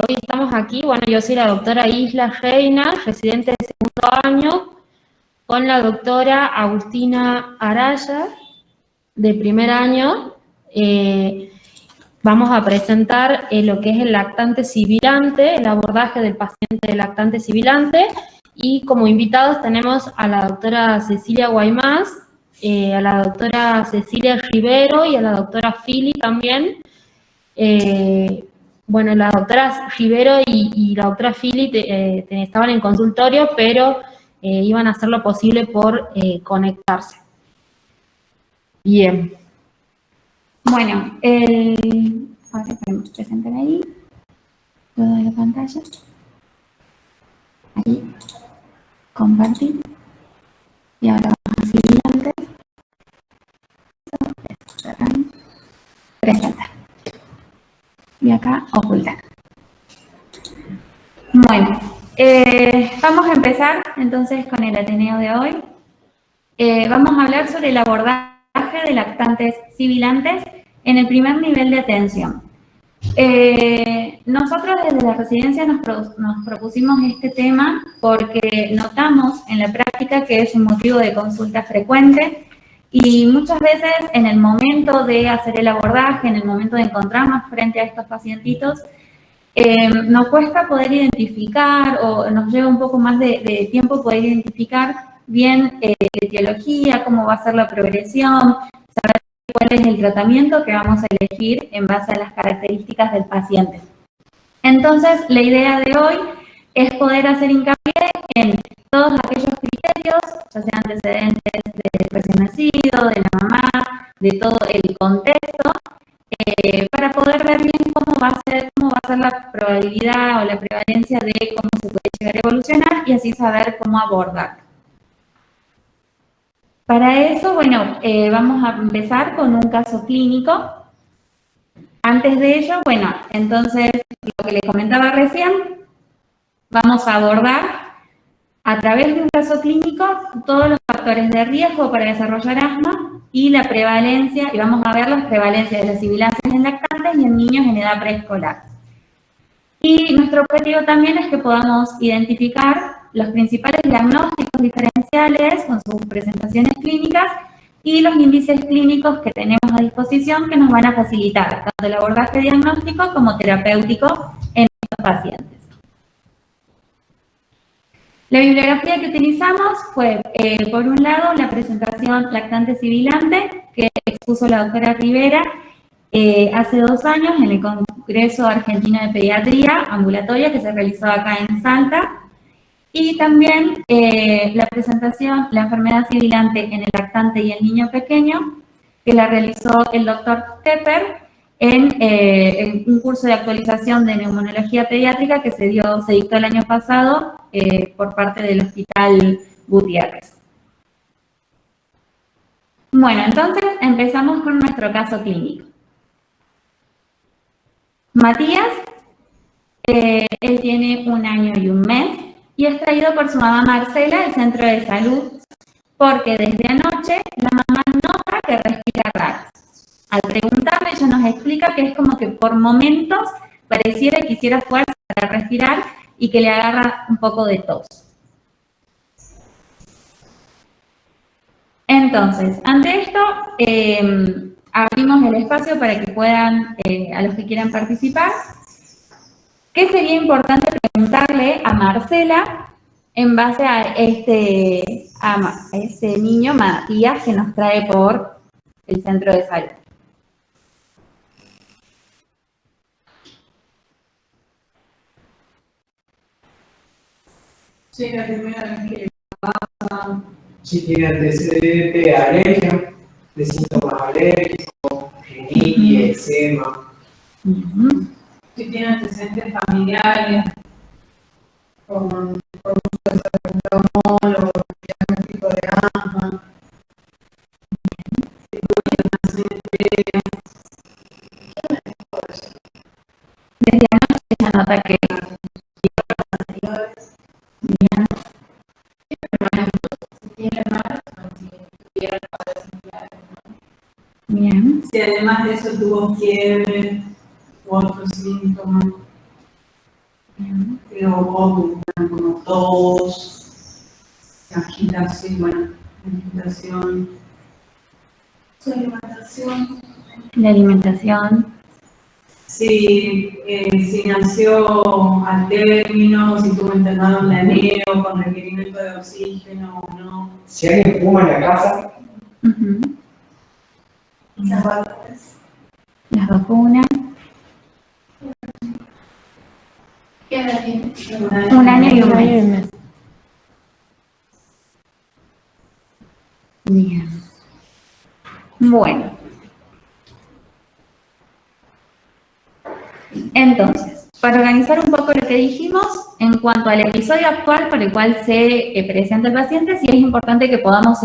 hoy estamos aquí, bueno, yo soy la doctora Isla Reina, residente de segundo año, con la doctora Agustina Araya, de primer año. Vamos a presentar lo que es el lactante sibilante, el abordaje del paciente lactante sibilante, y como invitados tenemos a la doctora Cecilia Guaymás, a la doctora Cecilia Rivero y a la doctora Fili también. Bueno, la doctora Rivero y la doctora Fili estaban en consultorio, pero iban a hacer lo posible por conectarse. Bien. Bueno, ahora podemos presentar ahí toda la pantalla. Ahí, compartir. Y ahora vamos a sibilante. Presentar. Y acá ocultar. Bueno, vamos a empezar entonces con el Ateneo de hoy. Vamos a hablar sobre el abordaje de lactantes sibilantes en el primer nivel de atención. Nosotros desde la residencia nos propusimos este tema porque notamos en la práctica que es un motivo de consulta frecuente y muchas veces en el momento de hacer el abordaje, en el momento de encontrarnos frente a estos pacientitos, nos cuesta poder identificar o nos lleva un poco más de tiempo poder identificar bien la etiología, cómo va a ser la progresión, saber cuál es el tratamiento que vamos a elegir en base a las características del paciente. Entonces, la idea de hoy es poder hacer hincapié en todos aquellos criterios, ya sean antecedentes del recién nacido, de la mamá, de todo el contexto, para poder ver bien cómo va a ser la probabilidad o la prevalencia de cómo se puede llegar a evolucionar y así saber cómo abordar. Para eso, bueno, vamos a empezar con un caso clínico. Antes de ello, bueno, entonces, lo que les comentaba recién, vamos a abordar a través de un caso clínico todos los factores de riesgo para desarrollar asma y la prevalencia, y vamos a ver las prevalencias de las sibilancias en lactantes y en niños en edad preescolar. Y nuestro objetivo también es que podamos identificar los principales diagnósticos diferenciales con sus presentaciones clínicas y los índices clínicos que tenemos a disposición que nos van a facilitar tanto el abordaje diagnóstico como terapéutico en estos pacientes. La bibliografía que utilizamos fue, por un lado, la presentación lactante sibilante que expuso la doctora Rivera hace 2 años en el Congreso Argentino de Pediatría Ambulatoria que se realizó acá en Salta, y también la presentación, la enfermedad sibilante en el lactante y el niño pequeño, que la realizó el doctor Tepper en un curso de actualización de neumonología pediátrica que se dictó el año pasado por parte del Hospital Gutiérrez. Bueno, entonces empezamos con nuestro caso clínico. Matías, él tiene 1 año y 1 mes y es traído por su mamá Marcela al centro de salud porque desde anoche la mamá nota que respira raro. Al preguntarle, ella nos explica que es como que por momentos pareciera que hiciera fuerza para respirar y que le agarra un poco de tos. Entonces, ante esto, abrimos el espacio para que puedan, a los que quieran participar. ¿Qué sería importante preguntarle a Marcela en base a este niño, Matías, que nos trae por el centro de salud? Sí, la primera vez que pasa, si tiene antecedente de alergia, de síntomas alérgicos, rinitis, eczema. Si tiene antecedentes familiares, con uso de salbutamol o diagnóstico de asma. Si tuvo desde anoche se nota que bien. Si además de eso tuvo fiebre u otros síntomas. como tos, agitación, bueno, agitación, su alimentación. La alimentación. Si nació al término, si tuvo internado en la neo con requerimiento de oxígeno o no. Si alguien fuma en la casa, Las vacunas. Las vacunas. ¿Qué edad tiene? 1 año y un mes. Bien. Bueno. Entonces, para organizar un poco lo que dijimos, en cuanto al episodio actual por el cual se presenta el paciente, sí es importante que podamos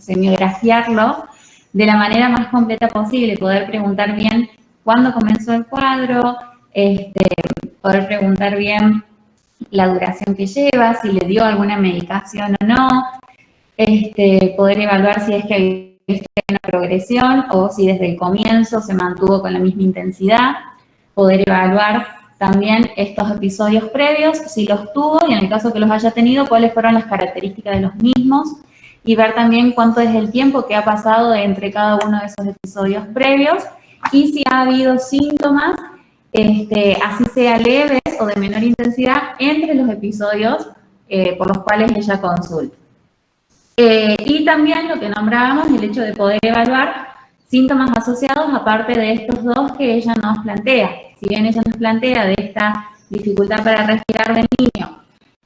semiografiarlo de la manera más completa posible, poder preguntar bien cuándo comenzó el cuadro, poder preguntar bien la duración que lleva, si le dio alguna medicación o no, poder evaluar si es que hay una progresión o si desde el comienzo se mantuvo con la misma intensidad, poder evaluar también estos episodios previos, si los tuvo y en el caso que los haya tenido, cuáles fueron las características de los mismos y ver también cuánto es el tiempo que ha pasado entre cada uno de esos episodios previos y si ha habido síntomas, así sea leves o de menor intensidad, entre los episodios por los cuales ella consulta. Y también lo que nombrábamos, el hecho de poder evaluar síntomas asociados aparte de estos dos que ella nos plantea. Si bien ella nos plantea de esta dificultad para respirar del niño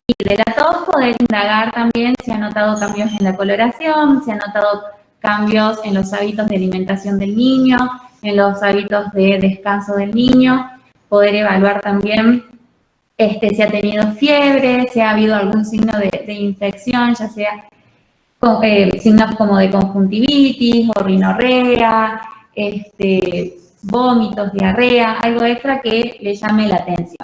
y de la tos, poder indagar también si ha notado cambios en la coloración, si ha notado cambios en los hábitos de alimentación del niño, en los hábitos de descanso del niño, poder evaluar también si ha tenido fiebre, si ha habido algún signo de infección, ya sea signos como de conjuntivitis o rinorrea, vómitos, diarrea, algo extra que le llame la atención.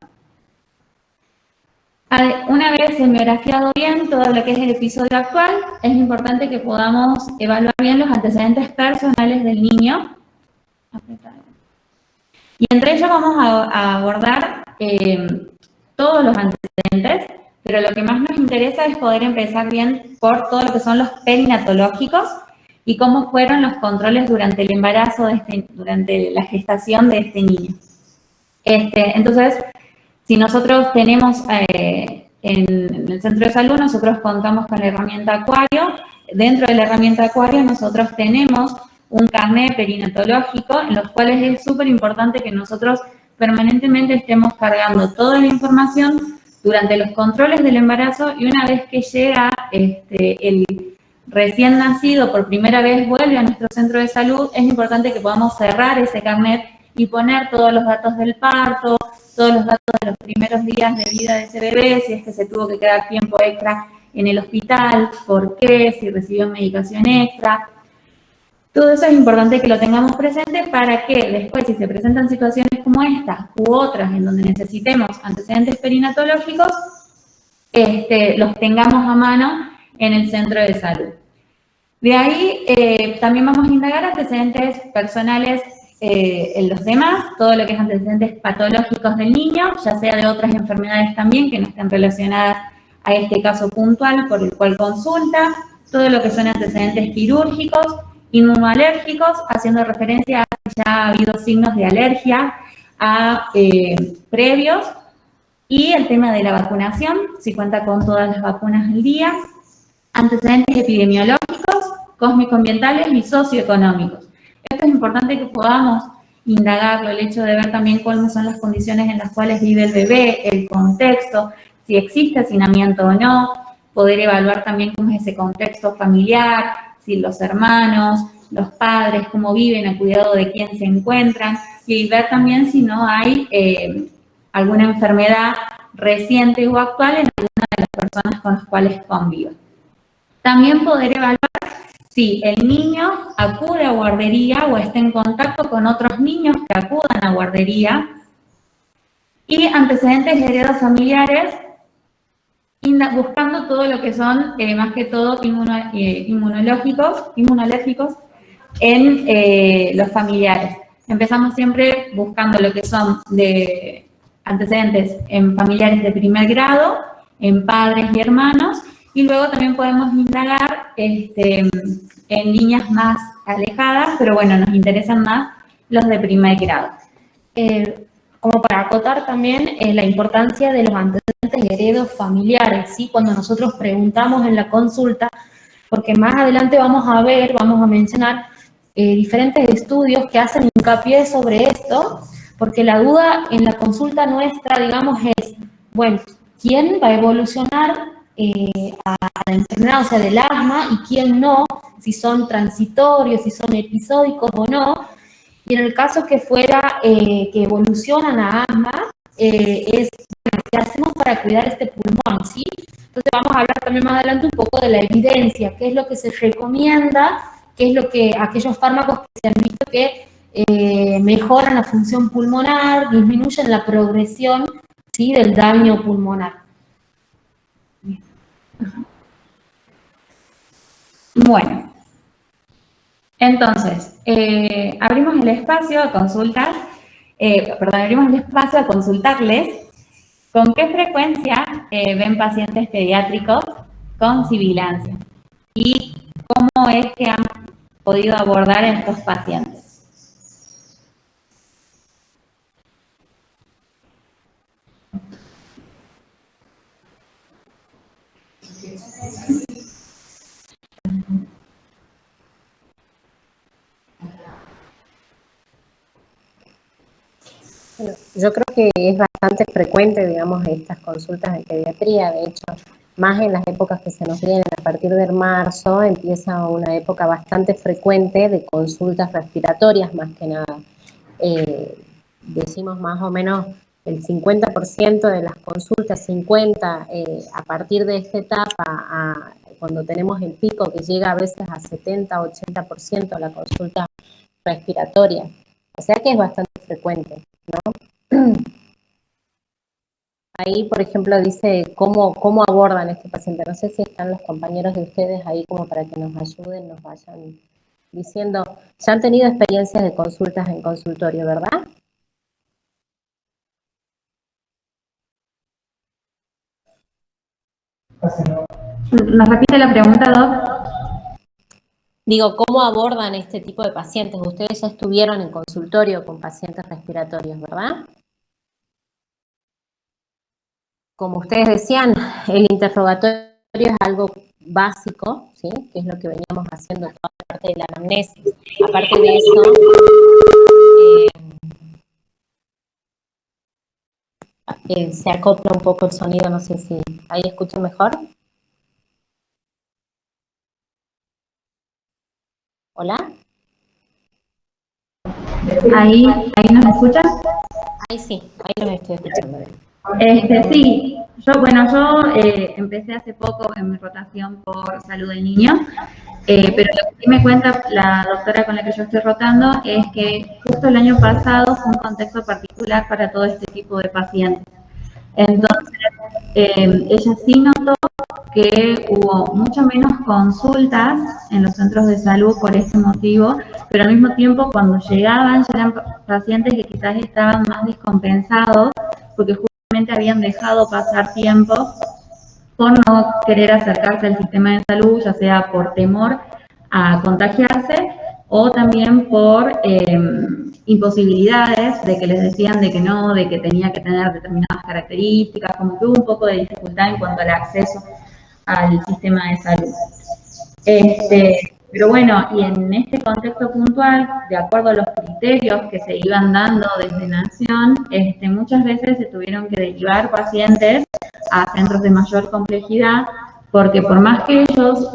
Una vez semiografiado bien todo lo que es el episodio actual, es importante que podamos evaluar bien los antecedentes personales del niño. Y entre ellos vamos a abordar todos los antecedentes, pero lo que más nos interesa es poder empezar bien por todo lo que son los perinatológicos y cómo fueron los controles durante el embarazo, durante la gestación de este niño. Entonces, si nosotros tenemos en el centro de salud, nosotros contamos con la herramienta Acuario. Dentro de la herramienta Acuario nosotros tenemos un carnet perinatológico en los cuales es súper importante que nosotros permanentemente estemos cargando toda la información durante los controles del embarazo y una vez que llega el recién nacido por primera vez vuelve a nuestro centro de salud, es importante que podamos cerrar ese carnet y poner todos los datos del parto, todos los datos de los primeros días de vida de ese bebé, si es que se tuvo que quedar tiempo extra en el hospital, por qué, si recibió medicación extra. Todo eso es importante que lo tengamos presente para que después, si se presentan situaciones como esta u otras en donde necesitemos antecedentes perinatológicos, los tengamos a mano en el centro de salud. De ahí también vamos a indagar antecedentes personales en los demás, todo lo que es antecedentes patológicos del niño, ya sea de otras enfermedades también que no estén relacionadas a este caso puntual por el cual consulta, todo lo que son antecedentes quirúrgicos, inmunoalérgicos, haciendo referencia a que ya ha habido signos de alergia previos, y el tema de la vacunación, si cuenta con todas las vacunas al día, antecedentes epidemiológicos, cósmico-ambientales y socioeconómicos. Esto es importante que podamos indagarlo, el hecho de ver también cuáles son las condiciones en las cuales vive el bebé, el contexto, si existe hacinamiento o no, poder evaluar también cómo es ese contexto familiar, si los hermanos, los padres, cómo viven, a cuidado de quién se encuentran, y ver también si no hay alguna enfermedad reciente o actual en alguna de las personas con las cuales convive. También poder evaluar si el niño acude a guardería o está en contacto con otros niños que acudan a guardería, y antecedentes heredados familiares, buscando todo lo que son, más que todo, inmunolérgicos en los familiares. Empezamos siempre buscando lo que son de antecedentes en familiares de primer grado, en padres y hermanos, y luego también podemos indagar en líneas más alejadas, pero bueno, nos interesan más los de primer grado. Como para acotar también la importancia de los antecedentes y heredos familiares, ¿sí? Cuando nosotros preguntamos en la consulta, porque más adelante vamos a mencionar diferentes estudios que hacen hincapié sobre esto, porque la duda en la consulta nuestra, digamos, es, bueno, ¿quién va a evolucionar a la enfermedad, o sea, del asma, y quién no? Si son transitorios, si son episódicos o no. Y en el caso que fuera que evolucionan a asma, es, bueno, ¿qué hacemos para cuidar este pulmón, sí? Entonces vamos a hablar también más adelante un poco de la evidencia, qué es lo que se recomienda, qué es lo que, aquellos fármacos que se han visto que mejoran la función pulmonar, disminuyen la progresión, ¿sí?, del daño pulmonar. Bueno, entonces, abrimos el espacio a consultas, abrimos el espacio a consultarles con qué frecuencia ven pacientes pediátricos con sibilancia y cómo es que han podido abordar a estos pacientes. Bueno, yo creo que es bastante frecuente, digamos, estas consultas en pediatría. De hecho, más en las épocas que se nos vienen, a partir de marzo, empieza una época bastante frecuente de consultas respiratorias, más que nada. Decimos más o menos el 50% de las consultas, 50%, a partir de esta etapa, cuando tenemos el pico que llega a veces a 70-80% la consulta respiratoria. O sea que es bastante frecuente, ¿no? Ahí, por ejemplo, dice cómo abordan a este paciente. No sé si están los compañeros de ustedes ahí como para que nos ayuden, nos vayan diciendo. Ya han tenido experiencias de consultas en consultorio, ¿verdad? ¿Nos repite la pregunta, Doc? Digo, ¿cómo abordan este tipo de pacientes? Ustedes ya estuvieron en consultorio con pacientes respiratorios, ¿verdad? Como ustedes decían, el interrogatorio es algo básico, ¿sí?, que es lo que veníamos haciendo toda la parte de la anamnesis. Aparte de eso, se acopla un poco el sonido, no sé si ahí escucho mejor. ¿Hola? ¿Ahí nos escuchan? Ahí sí, ahí los estoy escuchando. Sí, yo empecé hace poco en mi rotación por salud del niño, pero lo que sí me cuenta la doctora con la que yo estoy rotando es que justo el año pasado fue un contexto particular para todo este tipo de pacientes. Entonces, ella sí notó que hubo mucho menos consultas en los centros de salud por este motivo, pero al mismo tiempo cuando llegaban ya eran pacientes que quizás estaban más descompensados porque justamente habían dejado pasar tiempo por no querer acercarse al sistema de salud, ya sea por temor a contagiarse o también por imposibilidades de que les decían de que no, de que tenía que tener determinadas características, como que hubo un poco de dificultad en cuanto al acceso al sistema de salud. Pero bueno, y en este contexto puntual, de acuerdo a los criterios que se iban dando desde Nación, muchas veces se tuvieron que derivar pacientes a centros de mayor complejidad, porque por más que ellos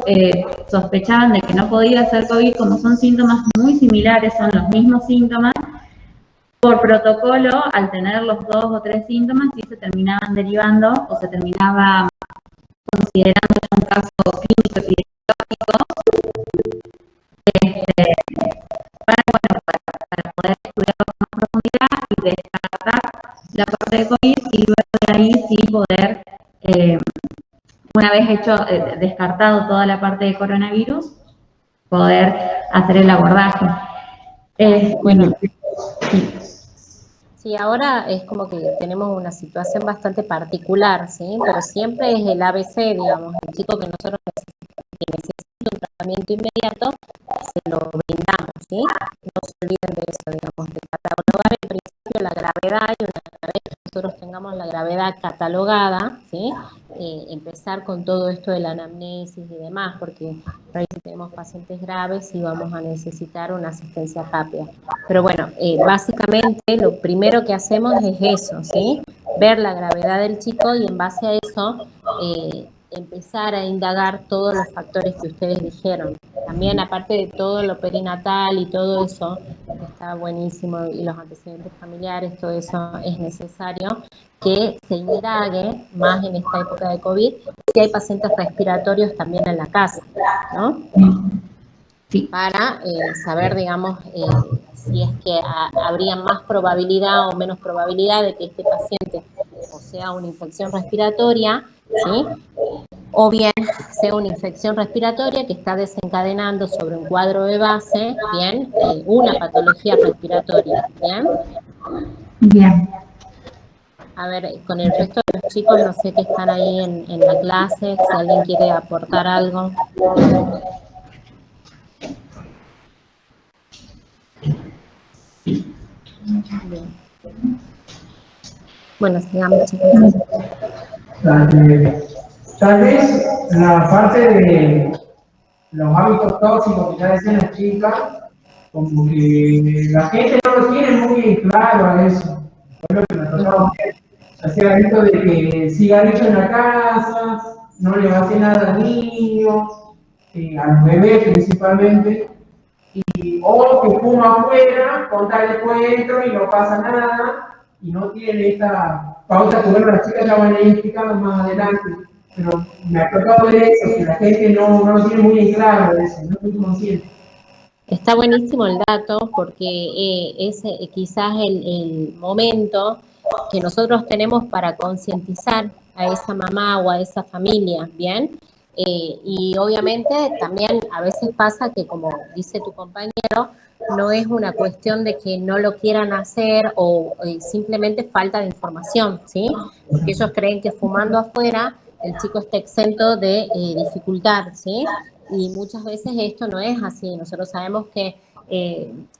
sospechaban de que no podía ser COVID, como son síntomas muy similares, son los mismos síntomas, por protocolo, al tener los 2 o 3 síntomas, sí se terminaban derivando o se terminaba considerando un caso clínico epidemiológico para poder estudiarlo con más profundidad y descartar la parte de COVID y luego de ahí sí poder, una vez descartado toda la parte de coronavirus, poder hacer el abordaje. Bueno, Sí, ahora es como que tenemos una situación bastante particular, ¿sí? Pero siempre es el ABC, digamos, el chico que nosotros necesita un tratamiento inmediato, se lo brindamos, ¿sí? No se olviden de eso, digamos, de catalogar en principio la gravedad y una vez que nosotros tengamos la gravedad catalogada, ¿sí? Empezar con todo esto de la anamnesis y demás, porque por ahí si tenemos pacientes graves y vamos a necesitar una asistencia rápida. Pero bueno, básicamente lo primero que hacemos es eso, ¿sí? Ver la gravedad del chico y en base a eso empezar a indagar todos los factores que ustedes dijeron. También, aparte de todo lo perinatal y todo eso, que está buenísimo, y los antecedentes familiares, todo eso es necesario que se indague más en esta época de COVID, si hay pacientes respiratorios también en la casa, ¿no? Sí. Para saber, digamos, si es que habría más probabilidad o menos probabilidad de que este paciente o sea una infección respiratoria, ¿sí? O bien sea una infección respiratoria que está desencadenando sobre un cuadro de base, ¿bien? Una patología respiratoria, ¿bien? Bien. A ver, con el resto de los chicos, no sé qué están ahí en la clase, si alguien quiere aportar algo. Bien. Bueno, sigamos, chicos. Tal vez la parte de los hábitos tóxicos que ya decían las chicas, como que la gente no lo tiene muy claro a eso. Fue lo que me tocaba ver. Hacía esto de que cigarrillo en la casa, no le va a hacer nada al niño, a los bebés principalmente, o que fuma afuera, contar el cuento y no pasa nada, y no tiene esta pauta que bueno, las chicas ya van a ir explicando más adelante. Pero me ha tocado ver eso, que la gente no lo tiene muy en claro eso, no es muy consciente. Está buenísimo el dato porque es quizás el momento que nosotros tenemos para concientizar a esa mamá o a esa familia, ¿bien? Y obviamente también a veces pasa que, como dice tu compañero, no es una cuestión de que no lo quieran hacer o simplemente falta de información, ¿sí? Porque ellos creen que fumando afuera el chico está exento de dificultad, ¿sí? Y muchas veces esto no es así. Nosotros sabemos que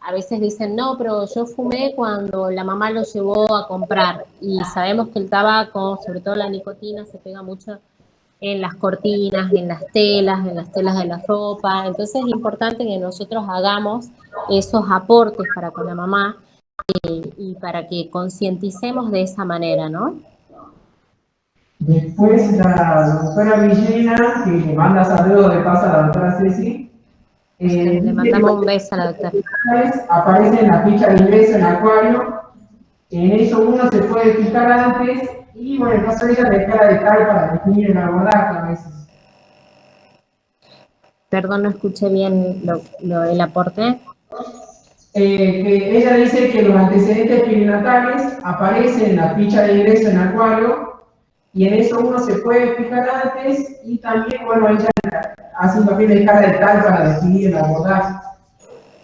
a veces dicen, no, pero yo fumé cuando la mamá lo llevó a comprar. Y sabemos que el tabaco, sobre todo la nicotina, se pega mucho en las cortinas, en las telas de la ropa. Entonces es importante que nosotros hagamos esos aportes para con la mamá y para que concienticemos de esa manera, ¿no? Después la doctora Villena, que le manda saludos de paso a la doctora Ceci. Le mandamos un beso a la doctora. Aparece en la ficha de ingreso en Acuario. En eso uno se puede fijar antes y bueno, el caso de ella dejar de tal para definir el abordaje a veces. Perdón, no escuché bien lo del aporte. Que ella dice que los antecedentes perinatales aparecen en la ficha de ingreso en Acuario y en eso uno se puede fijar antes y también, bueno, ella hace un papel de cara de tal para definir el abordaje.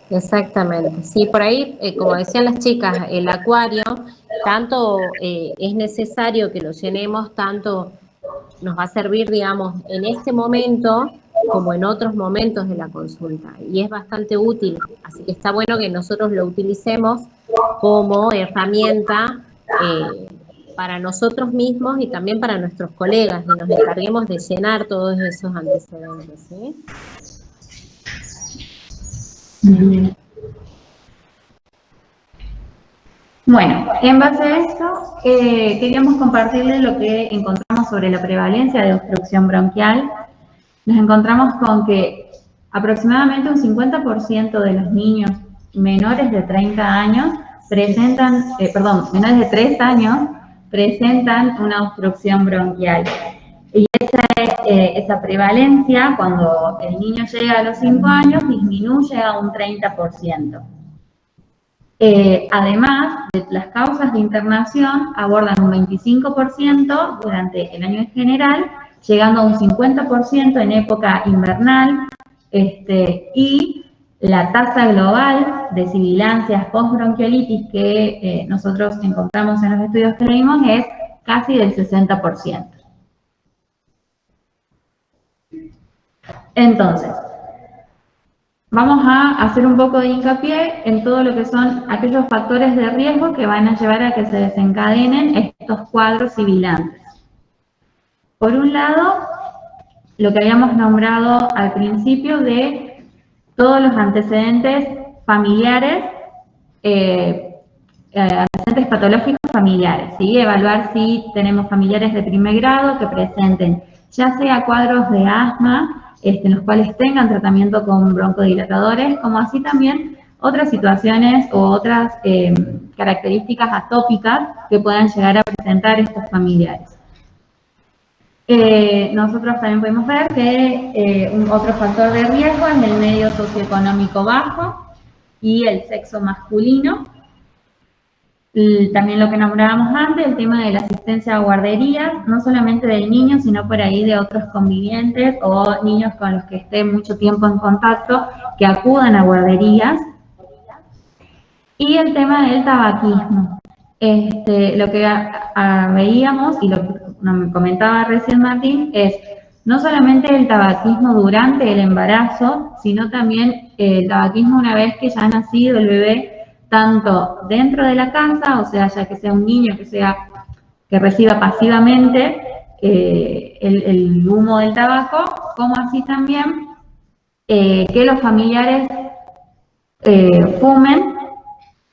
Exactamente, sí, por ahí, como decían las chicas, el acuario, tanto es necesario que lo llenemos, tanto nos va a servir, digamos, en este momento como en otros momentos de la consulta, y es bastante útil, así que está bueno que nosotros lo utilicemos como herramienta para nosotros mismos y también para nuestros colegas, y nos encarguemos de llenar todos esos antecedentes, ¿sí? Bueno, en base a esto, queríamos compartirles lo que encontramos sobre la prevalencia de obstrucción bronquial. Nos encontramos con que aproximadamente un 50% de los niños menores de 30 años presentan, menores de 3 años presentan una obstrucción bronquial. Y esa prevalencia, cuando el niño llega a los 5 años, disminuye a un 30%. Además, las causas de internación abordan un 25% durante el año en general, llegando a un 50% en época invernal, y La tasa global de sibilancias post-bronquiolitis que nosotros encontramos en los estudios que leímos es casi del 60%. Entonces, vamos a hacer un poco de hincapié en todo lo que son aquellos factores de riesgo que van a llevar a que se desencadenen estos cuadros sibilantes. Por un lado, lo que habíamos nombrado al principio de todos los antecedentes familiares, antecedentes patológicos familiares, ¿sí? Evaluar si tenemos familiares de primer grado que presenten ya sea cuadros de asma, en los cuales tengan tratamiento con broncodilatadores, como así también otras situaciones o otras características atópicas que puedan llegar a presentar estos familiares. Nosotros también podemos ver que otro factor de riesgo es el medio socioeconómico bajo y el sexo masculino. También lo que nombrábamos antes, el tema de la asistencia a guarderías, no solamente del niño, sino por ahí de otros convivientes o niños con los que esté mucho tiempo en contacto, que acudan a guarderías. Y el tema del tabaquismo. Lo que veíamos, y lo que nos comentaba recién Martín, es no solamente el tabaquismo durante el embarazo, sino también el tabaquismo una vez que ya ha nacido el bebé, tanto dentro de la casa, o sea, ya que sea un niño que reciba pasivamente el humo del tabaco, como así también que los familiares fumen,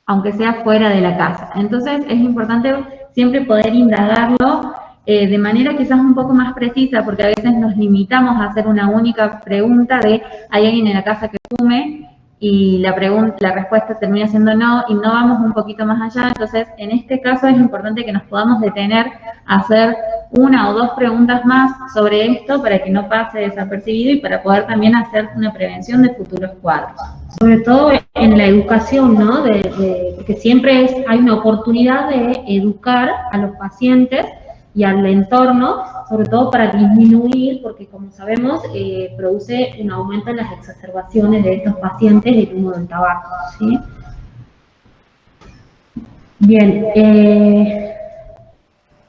aunque sea fuera de la casa. Entonces es importante siempre poder indagarlo de manera quizás un poco más precisa, porque a veces nos limitamos a hacer una única pregunta de ¿hay alguien en la casa que fume? Y la respuesta termina siendo no, y no vamos un poquito más allá. Entonces, en este caso es importante que nos podamos detener a hacer una o dos preguntas más sobre esto para que no pase desapercibido y para poder también hacer una prevención de futuros cuadros. Sobre todo en la educación, ¿no? Porque siempre hay una oportunidad de educar a los pacientes y al entorno, sobre todo para disminuir, porque como sabemos, produce un aumento en las exacerbaciones de estos pacientes del humo del tabaco, ¿sí? Bien,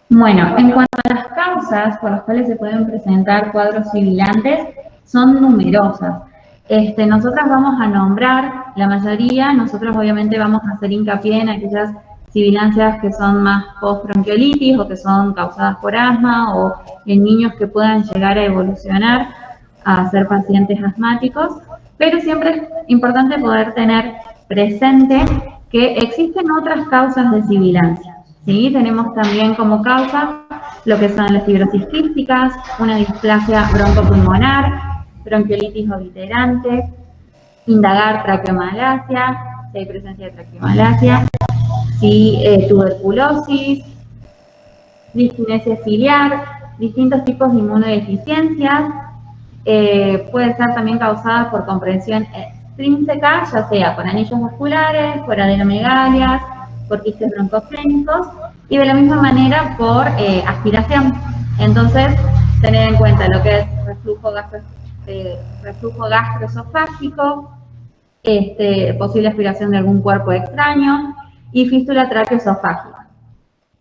bueno, en cuanto a las causas por las cuales se pueden presentar cuadros sibilantes, son numerosas. Nosotros vamos a nombrar la mayoría, nosotros obviamente vamos a hacer hincapié en aquellas sibilancias que son más post-bronquiolitis o que son causadas por asma o en niños que puedan llegar a evolucionar a ser pacientes asmáticos, pero siempre es importante poder tener presente que existen otras causas de sibilancia, ¿sí? Tenemos también como causa lo que son las fibrosis quísticas, una displasia broncopulmonar, bronquiolitis obliterante, indagar traqueomalacia, si hay presencia de traqueomalacia, sí, tuberculosis, diskinesia ciliar, distintos tipos de inmunodeficiencias, puede ser también causada por compresión extrínseca, ya sea por anillos vasculares, por adenomegalias, por quistes broncogénicos, y de la misma manera por aspiración. Entonces, tener en cuenta lo que es reflujo gastroesofágico, posible aspiración de algún cuerpo extraño, y fístula traqueoesofágica.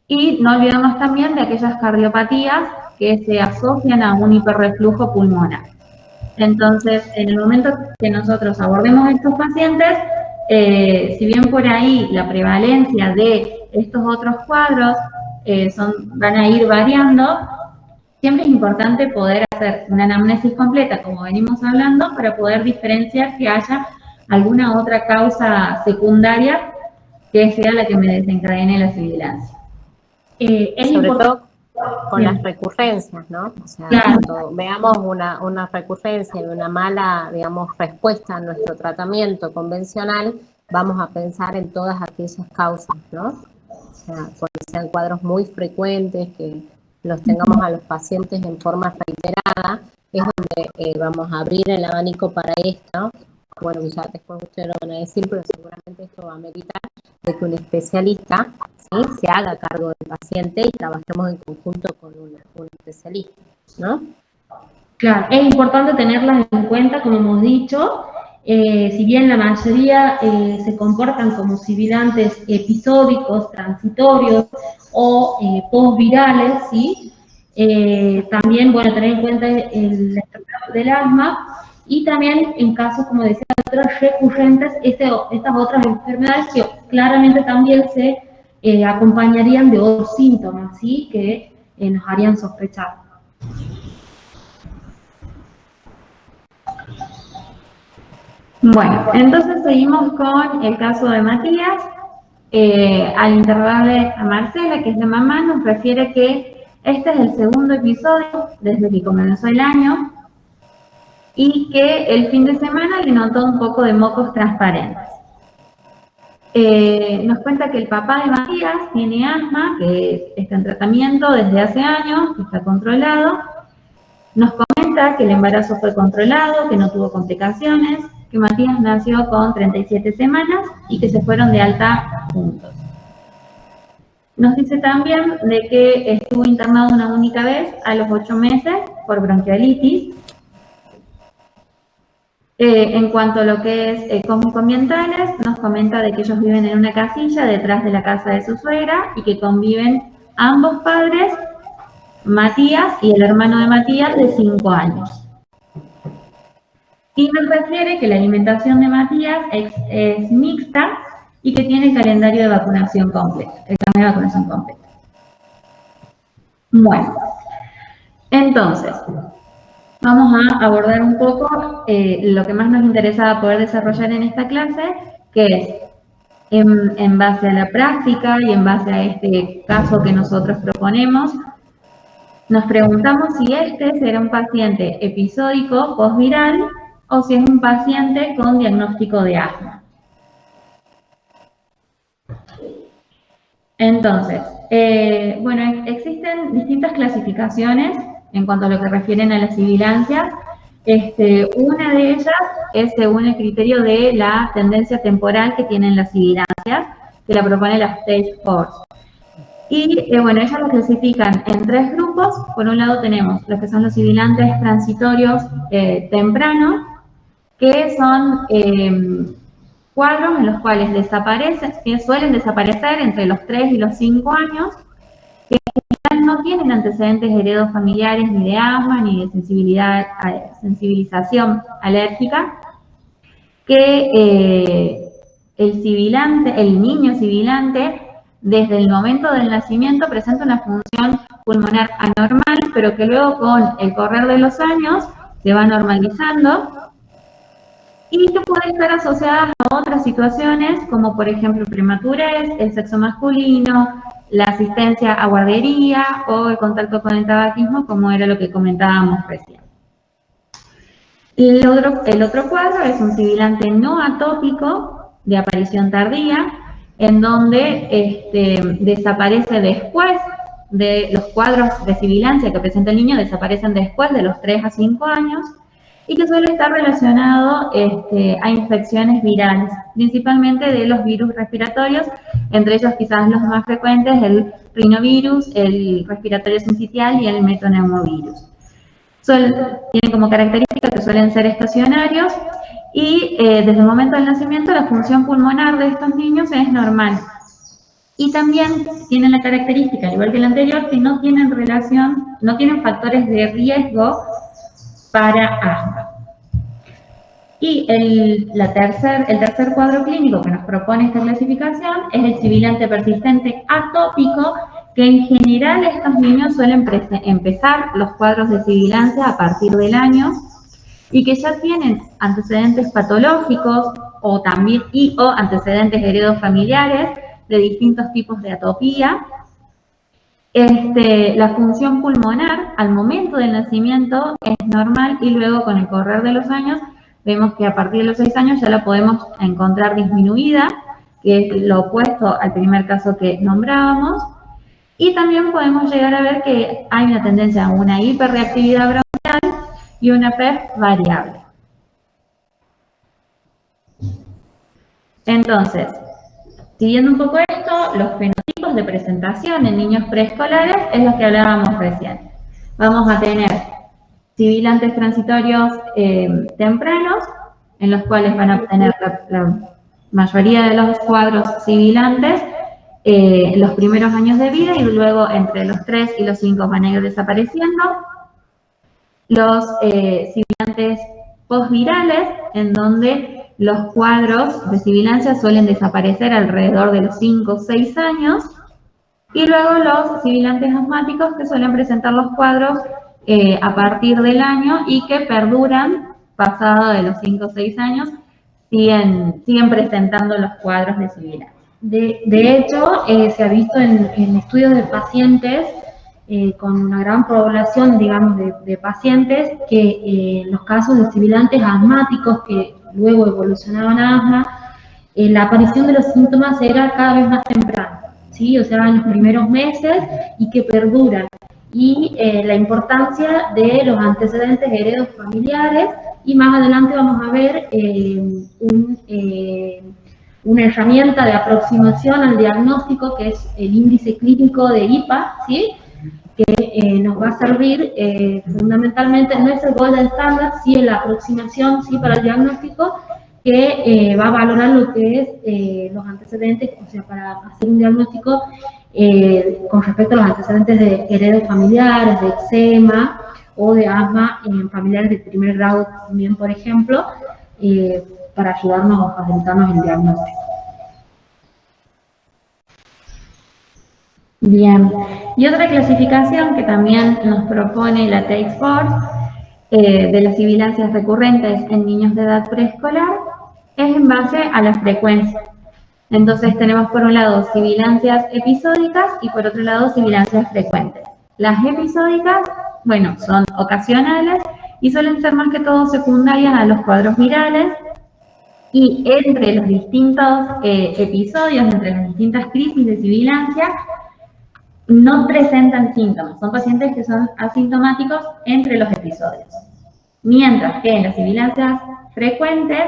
Y no olvidemos también de aquellas cardiopatías que se asocian a un hiperreflujo pulmonar. Entonces, en el momento que nosotros abordemos estos pacientes, si bien por ahí la prevalencia de estos otros cuadros van a ir variando, siempre es importante poder hacer una anamnesis completa, como venimos hablando, para poder diferenciar si haya alguna otra causa secundaria que sea la que me desencadene la sibilancia. Sobre todo con las recurrencias, ¿no? O sea, claro, cuando veamos una recurrencia y una mala, digamos, respuesta a nuestro tratamiento convencional, vamos a pensar en todas aquellas causas, ¿no? O sea, cuando sean cuadros muy frecuentes, que los tengamos a los pacientes en forma reiterada, es donde vamos a abrir el abanico para esto. Bueno, ya después ustedes lo van a decir, pero seguramente esto va a meritar de que un especialista, ¿sí?, se haga cargo del paciente y trabajemos en conjunto con un especialista, ¿no? Claro, es importante tenerlas en cuenta, como hemos dicho, si bien la mayoría se comportan como sibilantes episódicos, transitorios o postvirales, ¿sí? También, bueno, tener en cuenta el estructura del asma y también en casos, como decía, otros recurrentes, estas otras enfermedades que claramente también se acompañarían de otros síntomas, ¿sí? Que nos harían sospechar. Bueno, entonces seguimos con el caso de Matías. Al interrogarle a Marcela, que es la mamá, nos refiere que este es el segundo episodio desde que comenzó el año y que el fin de semana le notó un poco de mocos transparentes. Nos cuenta que el papá de Matías tiene asma, que está en tratamiento desde hace años, que está controlado. Nos comenta que el embarazo fue controlado, que no tuvo complicaciones, que Matías nació con 37 semanas y que se fueron de alta juntos. Nos dice también de que estuvo internado una única vez a los 8 meses por bronquiolitis. En cuanto a lo que es comientos, nos comenta de que ellos viven en una casilla detrás de la casa de su suegra y que conviven ambos padres, Matías y el hermano de Matías de 5 años. Y nos refiere que la alimentación de Matías es mixta y que tiene el calendario de vacunación completo, el carnet de vacunación completo. Bueno, entonces, vamos a abordar un poco lo que más nos interesaba poder desarrollar en esta clase, que es, en base a la práctica y en base a este caso que nosotros proponemos, nos preguntamos si este será un paciente episódico postviral o si es un paciente con diagnóstico de asma. Entonces, bueno, existen distintas clasificaciones en cuanto a lo que refieren a las sibilancias. Una de ellas es según el criterio de la tendencia temporal que tienen las sibilancias, que la propone la Stage Force. Y bueno, ellas lo clasifican en 3 grupos. Por un lado tenemos los que son los sibilantes transitorios tempranos, que son cuadros en los cuales suelen desaparecer entre los 3 y los 5 años, que no tienen antecedentes heredos familiares ni de asma ni de sensibilización alérgica, que el niño sibilante desde el momento del nacimiento presenta una función pulmonar anormal, pero que luego con el correr de los años se va normalizando y que puede estar asociada a otras situaciones, como por ejemplo prematurez, el sexo masculino, la asistencia a guardería o el contacto con el tabaquismo, como era lo que comentábamos recién. El otro cuadro es un sibilante no atópico de aparición tardía, en donde desaparece después de los cuadros de sibilancia que presenta el niño, desaparecen después de los 3 a 5 años, y que suele estar relacionado a infecciones virales, principalmente de los virus respiratorios, entre ellos quizás los más frecuentes, el rinovirus, el respiratorio sincitial y el metoneumovirus. Tienen como característica que suelen ser estacionarios y desde el momento del nacimiento la función pulmonar de estos niños es normal. Y también tienen la característica, al igual que el anterior, que no tienen factores de riesgo para asma. Y el tercer cuadro clínico que nos propone esta clasificación es el sibilante persistente atópico, que en general estos niños suelen empezar los cuadros de sibilancia a partir del año y que ya tienen antecedentes patológicos o antecedentes heredos familiares de distintos tipos de atopía. La función pulmonar al momento del nacimiento es normal y luego con el correr de los años vemos que a partir de los 6 años ya la podemos encontrar disminuida, que es lo opuesto al primer caso que nombrábamos. Y también podemos llegar a ver que hay una tendencia a una hiperreactividad bronquial y una PEF variable. Entonces, siguiendo un poco esto, los fenotipos de presentación en niños preescolares es lo que hablábamos recién. Vamos a tener sibilantes transitorios tempranos, en los cuales van a obtener la mayoría de los cuadros sibilantes los primeros años de vida, y luego entre los 3 y los 5 van a ir desapareciendo. Los sibilantes postvirales, en donde los cuadros de sibilancia suelen desaparecer alrededor de los 5 o 6 años. Y luego los sibilantes asmáticos, que suelen presentar los cuadros a partir del año y que perduran pasado de los 5 o 6 años, siguen presentando los cuadros de sibilancia. De hecho, se ha visto en estudios de pacientes con una gran población, digamos, de pacientes, que en los casos de sibilantes asmáticos que luego evolucionaban a asma, la aparición de los síntomas era cada vez más temprana, ¿sí? O sea, en los primeros meses, y que perduran. Y la importancia de los antecedentes heredos familiares, y más adelante vamos a ver una herramienta de aproximación al diagnóstico, que es el índice clínico de IPA, ¿sí? Que nos va a servir fundamentalmente, no es el gold estándar, sí es la aproximación, sí, para el diagnóstico, que va a valorar lo que es los antecedentes, o sea, para hacer un diagnóstico con respecto a los antecedentes de heredos familiares, de eczema o de asma en familiares de primer grado también, por ejemplo, para ayudarnos o facilitarnos el diagnóstico. Bien, y otra clasificación que también nos propone la Task Force de las sibilancias recurrentes en niños de edad preescolar es en base a la frecuencia. Entonces tenemos por un lado sibilancias episódicas y por otro lado sibilancias frecuentes. Las episódicas, bueno, son ocasionales y suelen ser más que todo secundarias a los cuadros virales, y entre los distintos episodios, entre las distintas crisis de sibilancia, no presentan síntomas. Son pacientes que son asintomáticos entre los episodios. Mientras que en las sibilancias frecuentes,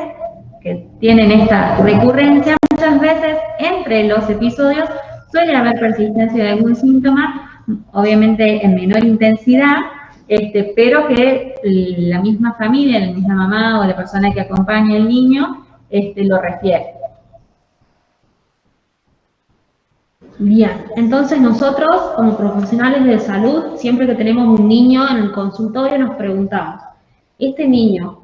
que tienen esta recurrencia, muchas veces entre los episodios suele haber persistencia de algún síntoma, obviamente en menor intensidad, pero que la misma familia, la misma mamá o la persona que acompaña al niño lo refiere. Bien, entonces nosotros como profesionales de salud, siempre que tenemos un niño en el consultorio nos preguntamos, ¿este niño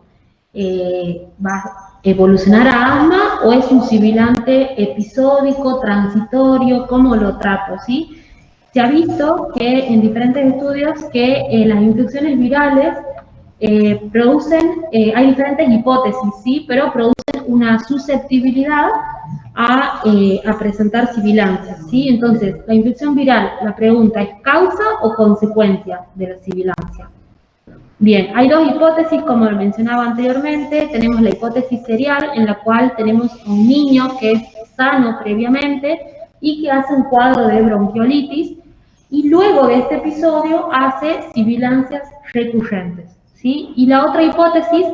va a evolucionar a asma o es un sibilante episódico, transitorio? ¿Cómo lo trato? ¿Sí? Se ha visto que en diferentes estudios que las infecciones virales producen, hay diferentes hipótesis, ¿sí? Pero producen una susceptibilidad a presentar sibilancias, ¿sí? Entonces, la infección viral, la pregunta es ¿causa o consecuencia de la sibilancia? Bien, hay dos hipótesis, como lo mencionaba anteriormente. Tenemos la hipótesis serial, en la cual tenemos un niño que es sano previamente y que hace un cuadro de bronquiolitis, y luego de este episodio hace sibilancias recurrentes, ¿sí? Y la otra hipótesis,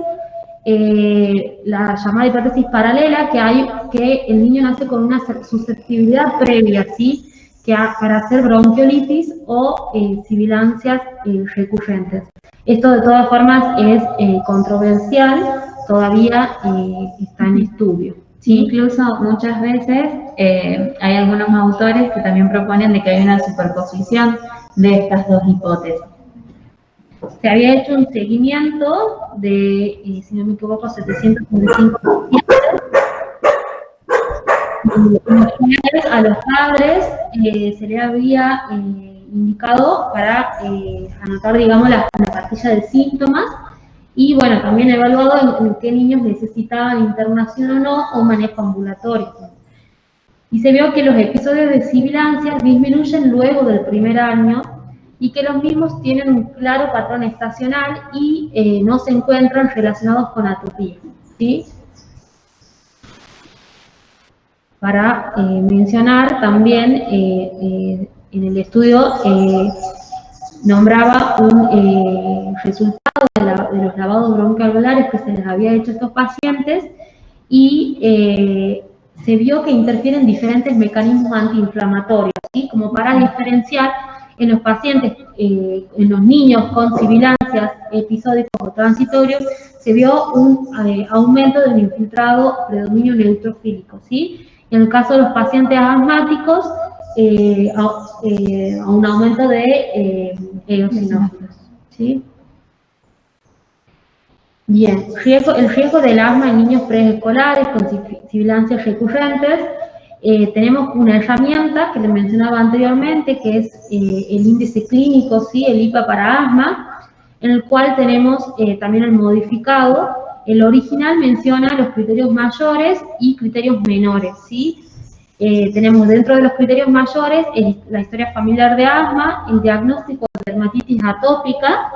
la llamada hipótesis paralela, que el niño nace con una susceptibilidad previa, ¿sí? Para hacer bronquiolitis o sibilancias recurrentes. Esto de todas formas es controversial, todavía está en estudio. Sí, incluso muchas veces hay algunos autores que también proponen de que hay una superposición de estas dos hipótesis. Se había hecho un seguimiento de, si no me equivoco, 725 pacientes. A los padres se le había indicado para anotar, digamos, la cartilla de síntomas, y bueno, también evaluado en qué niños necesitaban internación o no, o manejo ambulatorio. Y se vio que los episodios de sibilancias disminuyen luego del primer año, y que los mismos tienen un claro patrón estacional y no se encuentran relacionados con atopía, ¿sí? Para mencionar también, en el estudio nombraba un resultado de los lavados broncoalveolares que se les había hecho a estos pacientes, y se vio que interfieren diferentes mecanismos antiinflamatorios, ¿sí? Como para diferenciar en los pacientes, en los niños con sibilancias sibilancias episódicos o transitorios, se vio un aumento del infiltrado predominio neutrofílico, ¿sí? En el caso de los pacientes asmáticos, a un aumento de eosinófilos, ¿sí? Bien, el riesgo del asma en niños preescolares con sibilancias recurrentes. Tenemos una herramienta que les mencionaba anteriormente, que es el índice clínico, ¿sí? El IPA para asma, en el cual tenemos también el modificado. El original menciona los criterios mayores y criterios menores, ¿sí? Tenemos dentro de los criterios mayores la historia familiar de asma, el diagnóstico de dermatitis atópica,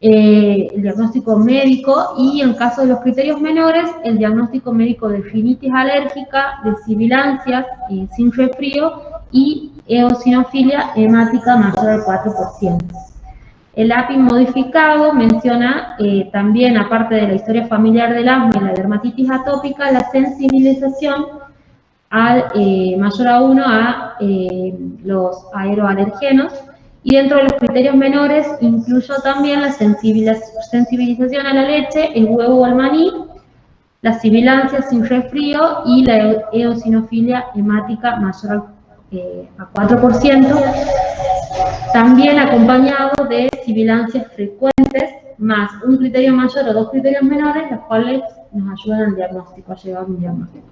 el diagnóstico médico, y en caso de los criterios menores, el diagnóstico médico de rinitis alérgica, de sibilancias sin resfrío y eosinofilia hemática mayor al 4%. El API modificado menciona también, aparte de la historia familiar del asma y la dermatitis atópica, la sensibilización mayor a 1 a los aeroalergenos. Y dentro de los criterios menores incluyo también la sensibilización a la leche, el huevo o el maní, la sibilancia sin resfrío y la eosinofilia hemática mayor a 4%, también acompañado de sibilancias frecuentes, más un criterio mayor o dos criterios menores, los cuales nos ayudan al diagnóstico, a llegar a un diagnóstico.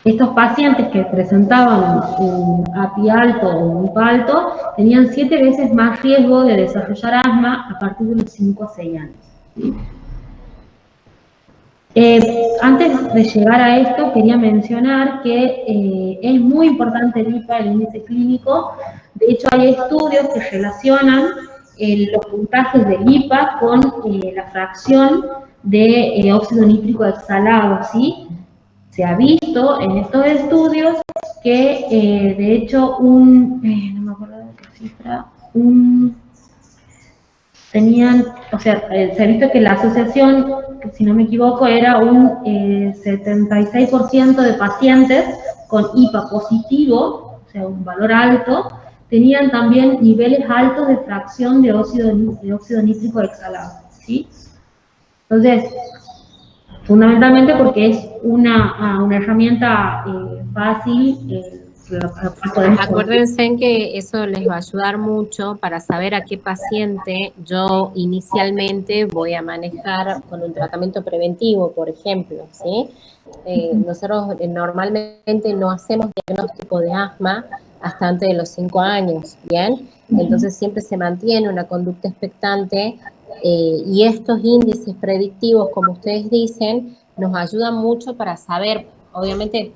Estos pacientes que presentaban un API alto o un IPA alto tenían 7 veces más riesgo de desarrollar asma a partir de los 5 a 6 años. ¿Sí? Antes de llegar a esto, quería mencionar que es muy importante el IPA, el índice clínico. De hecho, hay estudios que relacionan los puntajes del IPA con la fracción de óxido nítrico exhalado, ¿sí? Se ha visto en estos estudios que, de hecho, no me acuerdo de qué cifra, se ha visto que la asociación, si no me equivoco, era un 76% de pacientes con IPA positivo, o sea, un valor alto, tenían también niveles altos de fracción de óxido nítrico exhalado, ¿sí? Entonces, fundamentalmente porque es una herramienta fácil. Acuérdense en que eso les va a ayudar mucho para saber a qué paciente yo inicialmente voy a manejar con un tratamiento preventivo, por ejemplo, ¿sí? Nosotros normalmente no hacemos diagnóstico de asma hasta antes de los 5 años, ¿bien? Entonces siempre se mantiene una conducta expectante. Y estos índices predictivos, como ustedes dicen, nos ayudan mucho para saber, obviamente,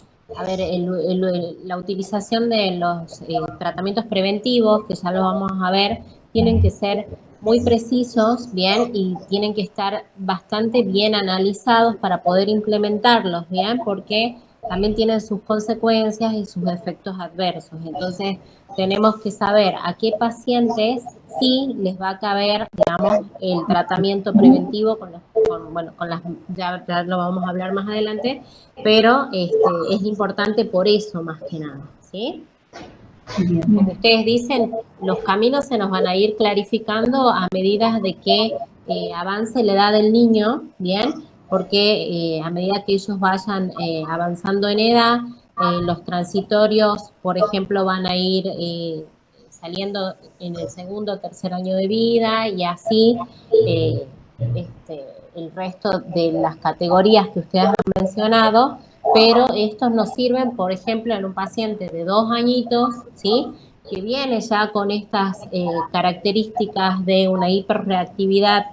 la utilización de los tratamientos preventivos, que ya lo vamos a ver, tienen que ser muy precisos, bien, y tienen que estar bastante bien analizados para poder implementarlos, bien, porque también tienen sus consecuencias y sus efectos adversos. Entonces, tenemos que saber a qué pacientes sí les va a caber, digamos, el tratamiento preventivo ya lo vamos a hablar más adelante, pero es importante por eso más que nada, ¿sí? Como ustedes dicen, los caminos se nos van a ir clarificando a medida de que avance la edad del niño, ¿bien? Porque a medida que ellos vayan avanzando en edad, los transitorios, por ejemplo, van a ir saliendo en el 2º o 3er año de vida, y así el resto de las categorías que ustedes han mencionado, pero estos nos sirven, por ejemplo, en un paciente de 2 añitos, ¿sí?, que viene ya con estas características de una hiperreactividad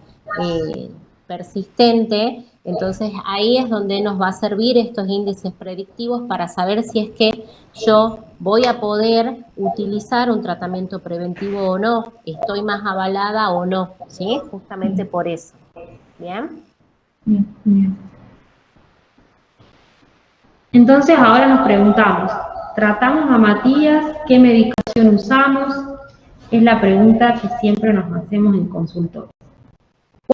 persistente. Entonces ahí es donde nos va a servir estos índices predictivos para saber si es que yo voy a poder utilizar un tratamiento preventivo o no, estoy más avalada o no, ¿sí? Justamente por eso. ¿Bien? Bien. Entonces ahora nos preguntamos, ¿tratamos a Matías? ¿Qué medicación usamos? Es la pregunta que siempre nos hacemos en consultorio.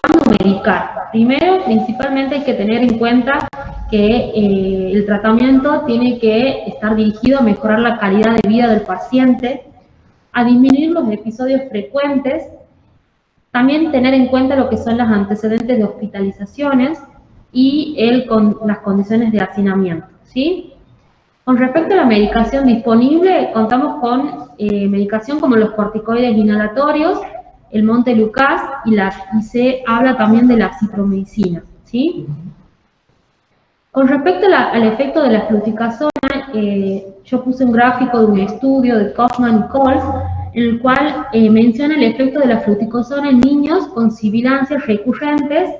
¿Cuándo medicar? Primero, principalmente hay que tener en cuenta que el tratamiento tiene que estar dirigido a mejorar la calidad de vida del paciente, a disminuir los episodios frecuentes También tener en cuenta lo que son los antecedentes de hospitalizaciones y las condiciones de hacinamiento, ¿sí? Con respecto a la medicación disponible, contamos con medicación como los corticoides inhalatorios, el Montelukast, y se habla también de la cipromicina, ¿sí? Con respecto al efecto de la fluticasona, yo puse un gráfico de un estudio de Kaufman y Coles, en el cual menciona el efecto de la fluticasona en niños con sibilancias recurrentes,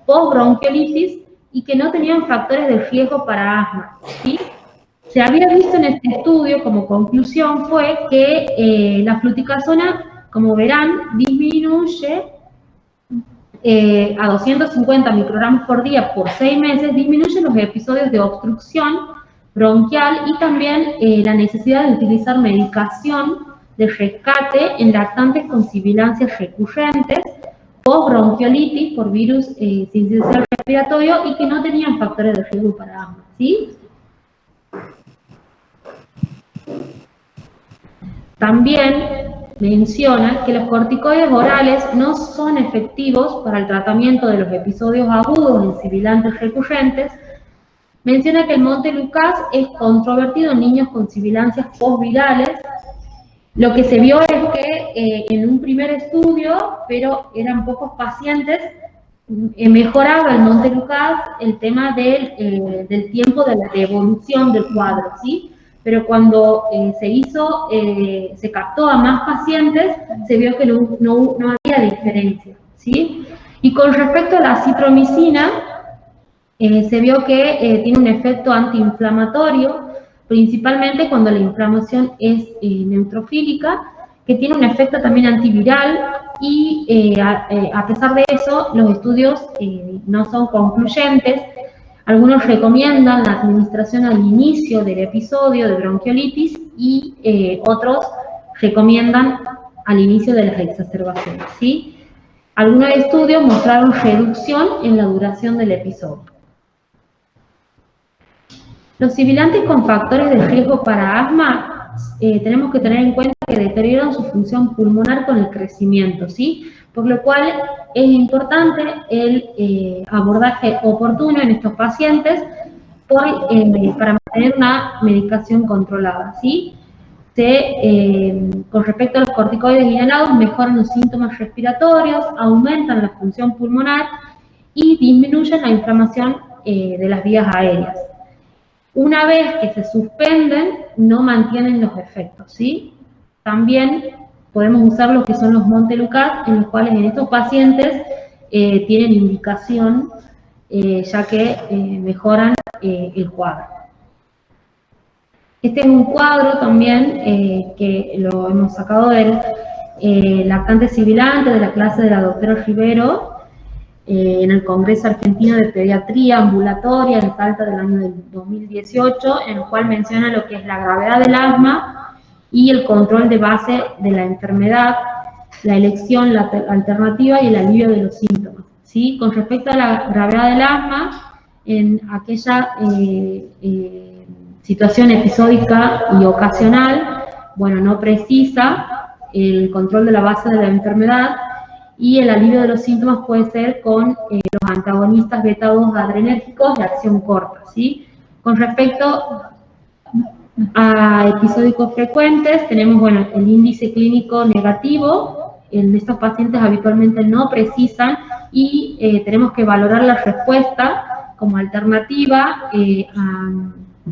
post-bronquiolitis, y que no tenían factores de riesgo para asma, ¿sí? Se había visto en este estudio, como conclusión, fue que la fluticasona, como verán, disminuye a 250 microgramos por día por 6 meses, disminuye los episodios de obstrucción bronquial y también la necesidad de utilizar medicación de rescate en lactantes con sibilancias recurrentes, post-bronquiolitis por virus sincicial respiratorio y que no tenían factores de riesgo para asma, ¿sí? También menciona que los corticoides orales no son efectivos para el tratamiento de los episodios agudos en sibilantes recurrentes. Menciona que el Montelukast es controvertido en niños con sibilancias postvirales. Lo que se vio es que en un primer estudio, pero eran pocos pacientes, mejoraba el Montelukast el tema del tiempo de la evolución del cuadro, ¿sí? Pero cuando se captó a más pacientes, se vio que no había diferencia, ¿sí? Y con respecto a la cipromicina, se vio que tiene un efecto antiinflamatorio, principalmente cuando la inflamación es neutrofílica, que tiene un efecto también antiviral y a pesar de eso, los estudios no son concluyentes. Algunos recomiendan la administración al inicio del episodio de bronquiolitis y otros recomiendan al inicio de las exacerbaciones, ¿sí? Algunos estudios mostraron reducción en la duración del episodio. Los sibilantes con factores de riesgo para asma, tenemos que tener en cuenta que deterioran su función pulmonar con el crecimiento, ¿sí? Por lo cual es importante el abordaje oportuno en estos pacientes para mantener una medicación controlada, ¿sí? Con respecto a los corticoides inhalados, mejoran los síntomas respiratorios, aumentan la función pulmonar y disminuyen la inflamación de las vías aéreas. Una vez que se suspenden, no mantienen los efectos, ¿sí? También podemos usar lo que son los Montelukast, en los cuales en estos pacientes tienen indicación, ya que mejoran el cuadro. Este es un cuadro también que lo hemos sacado del lactante sibilante de la clase de la doctora Rivero, en el Congreso Argentino de Pediatría Ambulatoria en Salta del año 2018, en el cual menciona lo que es la gravedad del asma y el control de base de la enfermedad, la elección, la alternativa y el alivio de los síntomas, ¿sí? Con respecto a la gravedad del asma, en aquella situación episódica y ocasional, bueno, no precisa el control de la base de la enfermedad, y el alivio de los síntomas puede ser con los antagonistas beta-2 adrenérgicos de acción corta, ¿sí? Con respecto a episódicos frecuentes, tenemos, bueno, el índice clínico negativo. En estos pacientes habitualmente no precisan y tenemos que valorar la respuesta como alternativa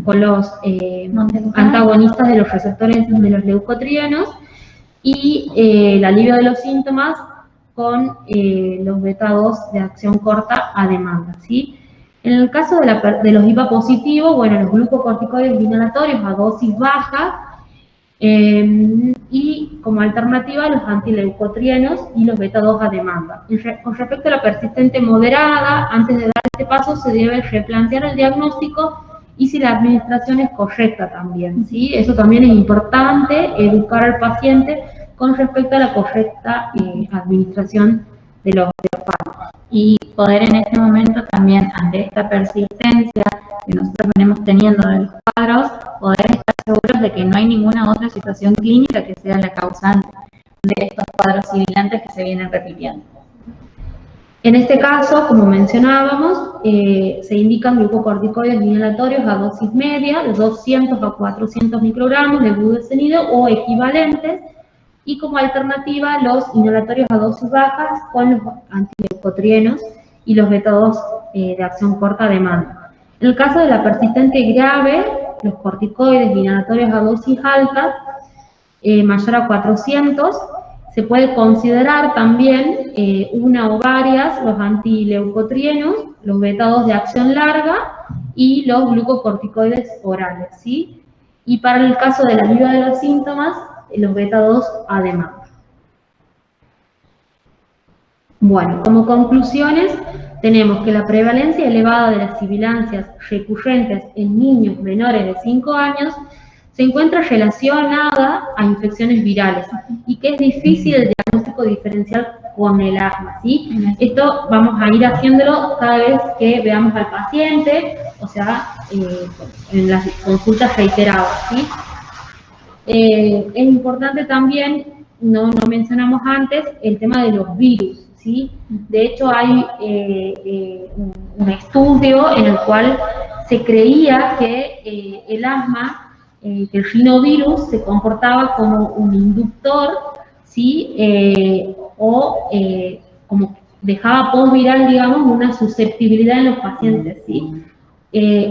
con los antagonistas de los receptores de los leucotrienos y el alivio de los síntomas con los beta-2 de acción corta a demanda, ¿sí? En el caso de los IPA positivos, bueno, los glucocorticoides inhalatorios a dosis baja y como alternativa los antileucotrienos y los beta-2 a demanda. Con respecto a la persistente moderada, antes de dar este paso se debe replantear el diagnóstico y si la administración es correcta también, ¿sí? Eso también es importante, educar al paciente con respecto a la correcta administración de los fármacos. Y poder en este momento también, ante esta persistencia que nosotros venimos teniendo de los cuadros, poder estar seguros de que no hay ninguna otra situación clínica que sea la causante de estos cuadros sibilantes que se vienen repitiendo. En este caso, como mencionábamos, se indican glucocorticoides inhalatorios a dosis media, de 200 a 400 microgramos de budesonide o equivalentes, y como alternativa los inhalatorios a dosis bajas con los antileucotrienos y los beta-2 de acción corta demanda. En el caso de la persistente grave, los corticoides inhalatorios a dosis altas, mayor a 400, se puede considerar también una o varias, los antileucotrienos, los beta-2 de acción larga y los glucocorticoides orales, ¿sí? Y para el caso de la alivio de los síntomas, los beta-2 a demanda. Bueno, como conclusiones, tenemos que la prevalencia elevada de las sibilancias recurrentes en niños menores de 5 años se encuentra relacionada a infecciones virales y que es difícil el diagnóstico diferencial con el asma, ¿sí? Esto vamos a ir haciéndolo cada vez que veamos al paciente, o sea, en las consultas reiteradas, ¿sí? Es importante también, no mencionamos antes, el tema de los virus, ¿sí? De hecho, hay un estudio en el cual se creía que el asma, que el rinovirus se comportaba como un inductor, ¿sí? Como dejaba postviral, digamos, una susceptibilidad en los pacientes, ¿sí?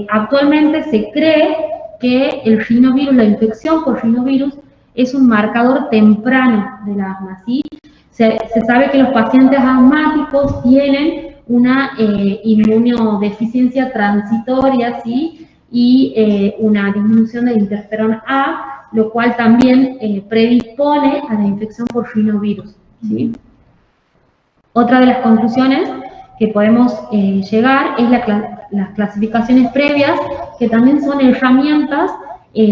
Actualmente se cree que el rinovirus, la infección por rinovirus, es un marcador temprano del asma, ¿sí? Se sabe que los pacientes asmáticos tienen una inmunodeficiencia transitoria, ¿sí? Y una disminución del interferón A, lo cual también predispone a la infección por rinovirus, ¿sí? Otra de las conclusiones que podemos llegar es las clasificaciones previas, que también son herramientas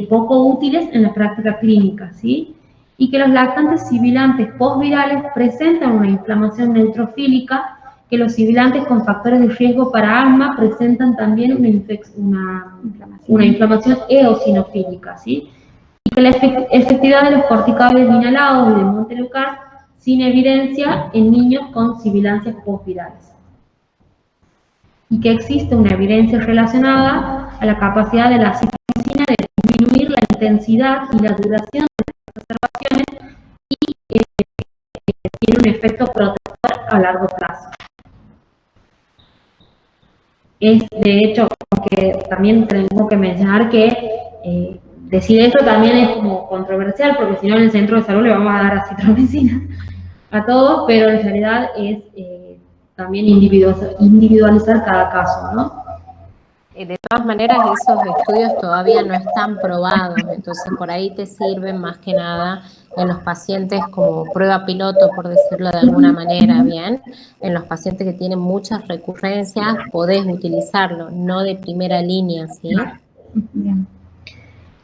poco útiles en la práctica clínica, ¿sí? Y que los lactantes sibilantes postvirales presentan una inflamación neutrofílica, que los sibilantes con factores de riesgo para asma presentan también una inflamación eosinofílica, ¿sí? Y que la efectividad de los corticoides inhalados y de montelukast sin evidencia en niños con sibilancias postvirales. Y que existe una evidencia relacionada a la capacidad de la citromicina de disminuir la intensidad y la duración de las observaciones y tiene un efecto protector a largo plazo. Es, de hecho, porque también tengo que mencionar que decir esto también es como controversial, porque si no en el centro de salud le vamos a dar acitromicina a todos, pero en realidad es también individualizar cada caso, ¿no? De todas maneras, esos estudios todavía no están probados, entonces por ahí te sirven más que nada en los pacientes como prueba piloto, por decirlo de alguna manera, ¿bien? En los pacientes que tienen muchas recurrencias podés utilizarlo, no de primera línea, ¿sí? Bien.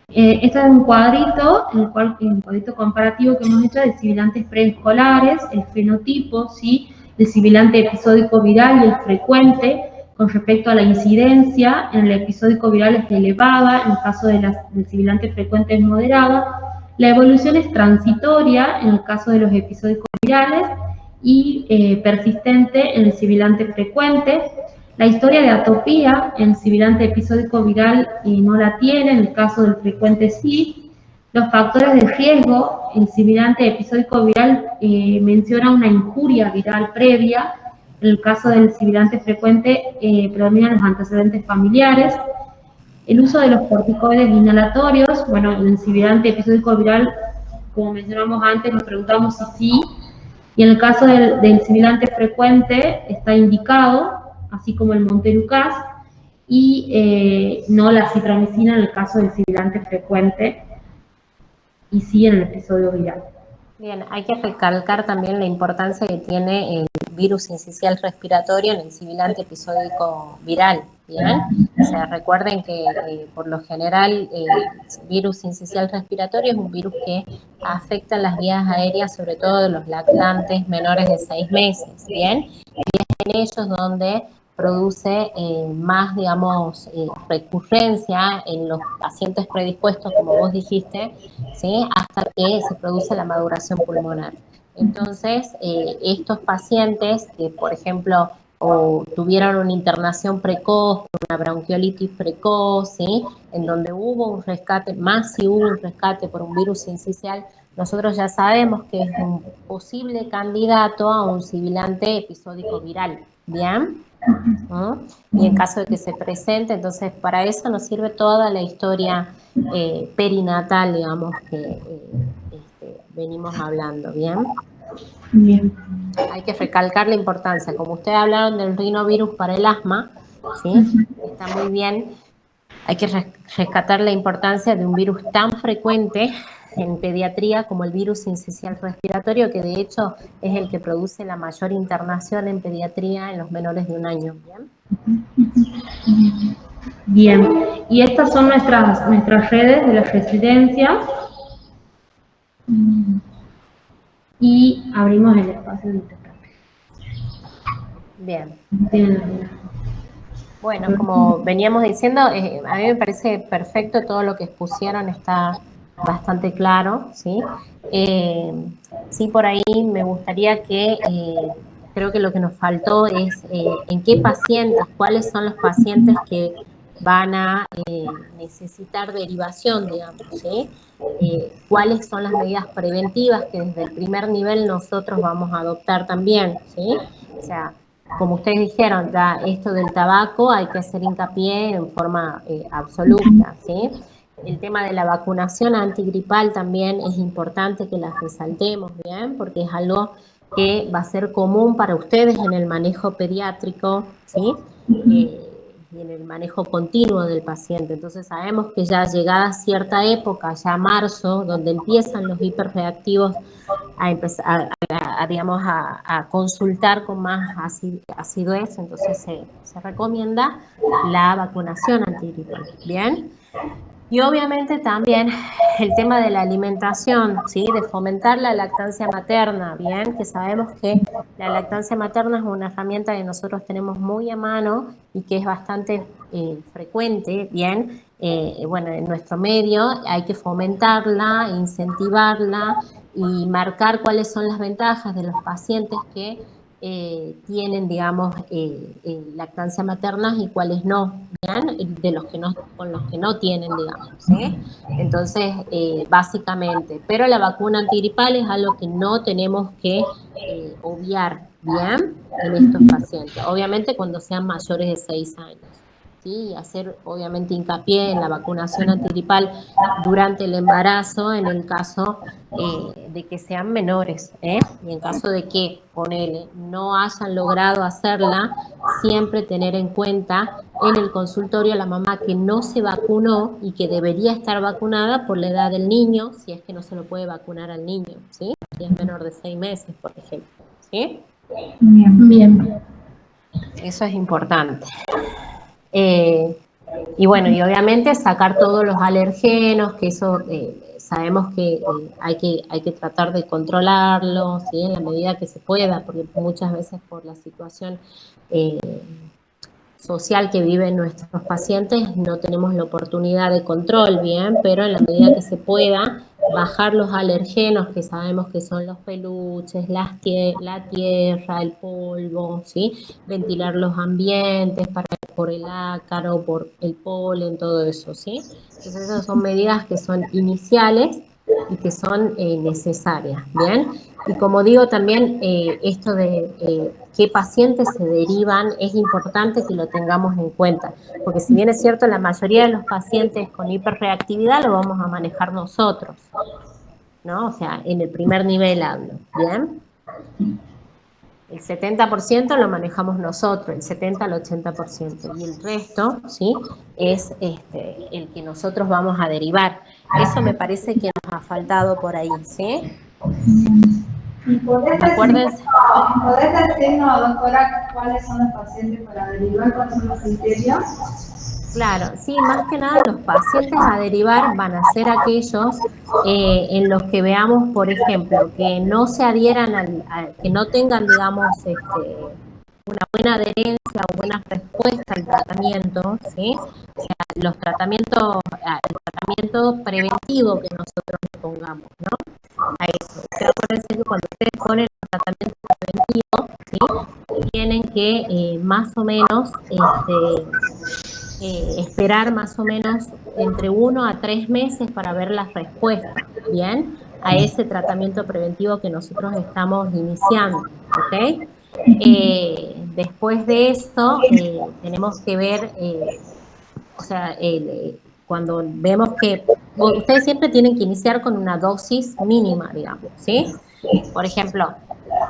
Este es un cuadrito, un cuadrito comparativo que hemos hecho de sibilantes preescolares, el fenotipo, ¿sí? El sibilante episódico viral y el frecuente. Con respecto a la incidencia, en el episódico viral es elevada, en el caso del sibilante frecuente es moderada. La evolución es transitoria en el caso de los episódicos virales y persistente en el sibilante frecuente. La historia de atopía en el sibilante episódico viral no la tiene, en el caso del frecuente sí. Los factores de riesgo, el sibilante episódico viral menciona una injuria viral previa. En el caso del sibilante frecuente predominan los antecedentes familiares. El uso de los corticoides inhalatorios, bueno, en el sibilante episódico viral, como mencionamos antes, nos preguntamos si sí, y en el caso del sibilante frecuente está indicado, así como el montelukast, y no la citromicina en el caso del sibilante frecuente, y sí en el episodio viral. Bien, hay que recalcar también la importancia que tiene el virus sincicial respiratorio en el sibilante episódico viral, ¿bien? O sea, recuerden que por lo general el virus sincicial respiratorio es un virus que afecta las vías aéreas, sobre todo de los lactantes menores de 6 meses, ¿bien? Y es en ellos donde produce más, digamos, recurrencia en los pacientes predispuestos, como vos dijiste, ¿sí? Hasta que se produce la maduración pulmonar. Entonces, estos pacientes que, por ejemplo, o tuvieron una internación precoz, una bronquiolitis precoz, ¿sí? En donde hubo un rescate, más si hubo un rescate por un virus sincicial, nosotros ya sabemos que es un posible candidato a un sibilante episódico viral, ¿bien? ¿no? Y en caso de que se presente, entonces para eso nos sirve toda la historia perinatal, digamos, que venimos hablando, ¿bien? Bien. Hay que recalcar la importancia, como ustedes hablaron del rinovirus para el asma, ¿sí? Está muy bien, hay que rescatar la importancia de un virus tan frecuente en pediatría como el virus sincicial respiratorio, que de hecho es el que produce la mayor internación en pediatría en los menores de 1 año, ¿bien? Bien, y estas son nuestras redes de las residencias. Y abrimos el espacio de intercambio. Bien. Bien. Bueno, como veníamos diciendo, a mí me parece perfecto todo lo que expusieron, está bastante claro, ¿sí? Sí, por ahí me gustaría que, creo que lo que nos faltó es en qué pacientes, cuáles son los pacientes que van a necesitar derivación, digamos, ¿sí? Cuáles son las medidas preventivas que desde el primer nivel nosotros vamos a adoptar también, ¿sí? O sea, como ustedes dijeron, ya esto del tabaco hay que hacer hincapié en forma absoluta, ¿sí? El tema de la vacunación antigripal también es importante que la resaltemos, ¿bien? Porque es algo que va a ser común para ustedes en el manejo pediátrico, ¿sí? Y en el manejo continuo del paciente. Entonces sabemos que ya llegada cierta época, ya marzo, donde empiezan los hiperreactivos a empezar digamos, a consultar con más asidez, entonces se recomienda la vacunación antigripal, ¿bien? Y obviamente también el tema de la alimentación, ¿sí? De fomentar la lactancia materna, ¿bien? Que sabemos que la lactancia materna es una herramienta que nosotros tenemos muy a mano y que es bastante frecuente, ¿bien? Bueno, en nuestro medio hay que fomentarla, incentivarla y marcar cuáles son las ventajas de los pacientes que tienen, digamos, lactancia materna y cuáles no, ¿bien? De los que no, con los que no tienen, digamos, ¿sí? Entonces, básicamente, pero la vacuna antigripal es algo que no tenemos que obviar, ¿bien? En estos pacientes, obviamente cuando sean mayores de 6 años. ¿Sí? Y hacer obviamente hincapié en la vacunación antigripal durante el embarazo en el caso de que sean menores, y en caso de que ponele, no hayan logrado hacerla, siempre tener en cuenta en el consultorio a la mamá que no se vacunó y que debería estar vacunada por la edad del niño, si es que no se lo puede vacunar al niño, ¿sí? Si es menor de 6 meses, por ejemplo, ¿sí? Bien. Eso es importante. Y bueno, y obviamente sacar todos los alergenos, que eso sabemos que hay que tratar de controlarlo, ¿sí? En la medida que se pueda, porque muchas veces por la situación social que viven nuestros pacientes no tenemos la oportunidad de control, bien, pero en la medida que se pueda, bajar los alergenos que sabemos que son los peluches, la tierra, el polvo, ¿sí? Ventilar los ambientes por el ácaro, por el polen, todo eso, ¿sí? Entonces esas son medidas que son iniciales y que son necesarias, ¿bien? Y como digo también, esto de qué pacientes se derivan, es importante que lo tengamos en cuenta, porque si bien es cierto, la mayoría de los pacientes con hiperreactividad lo vamos a manejar nosotros, ¿no? O sea, en el primer nivel hablo, ¿bien? El 70% lo manejamos nosotros, el 70 al 80%, y el resto, ¿sí? Es el que nosotros vamos a derivar. Eso me parece que nos ha faltado por ahí, ¿sí? ¿Y podés decirnos, doctora, cuáles son los pacientes para derivar, cuáles son los criterios? Claro, sí, más que nada los pacientes a derivar van a ser aquellos en los que veamos, por ejemplo, que no se adhieran, que no tengan, digamos, una buena adherencia o buena respuesta al tratamiento, ¿sí? O sea, el tratamiento preventivo que nosotros le pongamos, ¿no? a eso. Acuérdense que cuando ustedes ponen el tratamiento preventivo, ¿sí? Tienen que más o menos esperar más o menos entre 1 a 3 meses para ver las respuestas, ¿bien? A ese tratamiento preventivo que nosotros estamos iniciando, ¿ok? Después de esto, tenemos que ver, o sea, cuando vemos que ustedes siempre tienen que iniciar con una dosis mínima, digamos, ¿sí? Por ejemplo,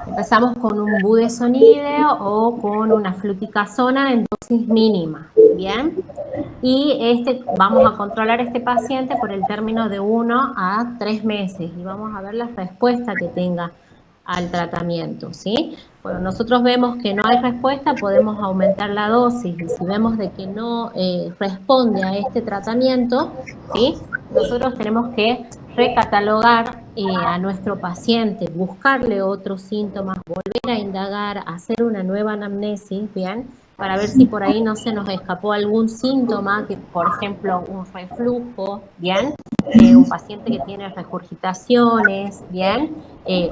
empezamos con un budesonide o con una fluticasona en dosis mínima, ¿bien? Y vamos a controlar a este paciente por el término de 1 a 3 meses y vamos a ver la respuesta que tenga al tratamiento, ¿sí? Bueno, nosotros vemos que no hay respuesta, podemos aumentar la dosis y si vemos de que no responde a este tratamiento, ¿sí? Nosotros tenemos que recatalogar a nuestro paciente, buscarle otros síntomas, volver a indagar, hacer una nueva anamnesis, ¿bien? Para ver si por ahí no se nos escapó algún síntoma, que por ejemplo un reflujo, ¿bien? Un paciente que tiene regurgitaciones, ¿bien?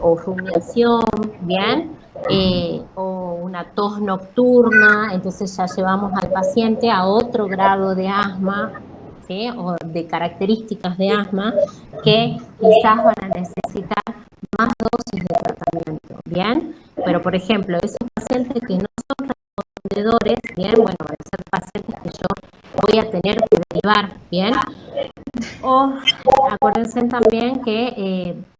O rumiación, ¿bien? O una tos nocturna, entonces ya llevamos al paciente a otro grado de asma, ¿sí? O de características de asma que quizás van a necesitar más dosis de tratamiento, ¿bien? Pero por ejemplo, esos pacientes que no son respondedores, bien, bueno, van a ser pacientes que yo voy a tener que derivar, bien. O acuérdense también que